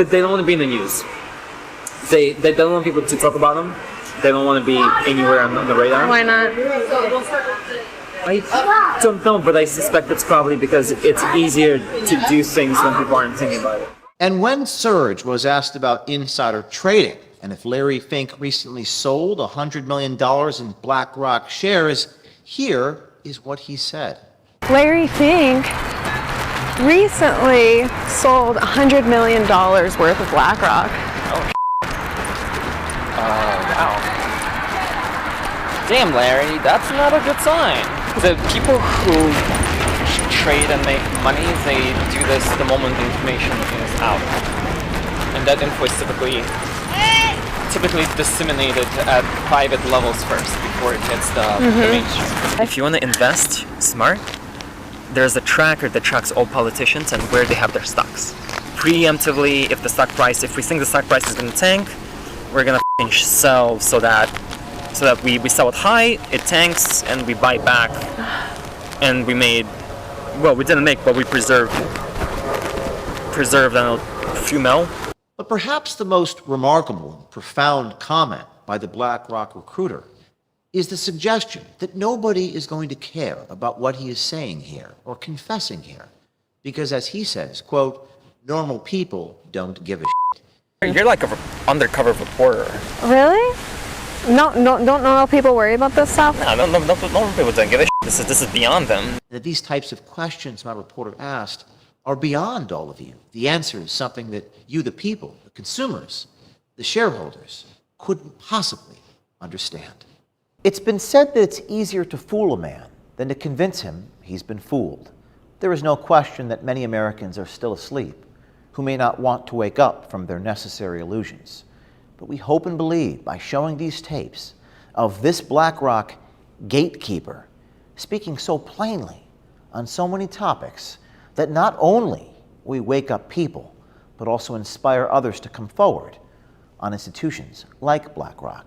they don't want to be in the news. They don't want people to talk about them. They don't want to be anywhere on the radar. Why not? I don't know, but I suspect it's probably because it's easier to do things when people aren't thinking about it. And when Serge was asked about insider trading and if Larry Fink recently sold $100 million in BlackRock shares, here is what he said. Larry Fink recently sold $100 million worth of BlackRock. Wow. Damn, Larry, that's not a good sign. The people who trade and make money, they do this the moment the information is out. And that info is typically disseminated at private levels first before it hits the mainstream. If you want to invest smart, there's a tracker that tracks all politicians and where they have their stocks. Preemptively, if we think the stock price is going to tank, we're going to sell so that we sell it high, it tanks, and we buy back. And we didn't make, but we preserved a few mil. But perhaps the most remarkable and profound comment by the BlackRock recruiter is the suggestion that nobody is going to care about what he is saying here or confessing here. Because as he says, quote, normal people don't give a shit. You're like an undercover reporter. Really? No, don't normal people worry about this stuff? No, normal people don't give a shit. This is beyond them. That these types of questions my reporter asked are beyond all of you. The answer is something that you, the people, the consumers, the shareholders, couldn't possibly understand. It's been said that it's easier to fool a man than to convince him he's been fooled. There is no question that many Americans are still asleep, who may not want to wake up from their necessary illusions. But we hope and believe by showing these tapes of this BlackRock gatekeeper speaking so plainly on so many topics that not only we wake up people, but also inspire others to come forward on institutions like BlackRock.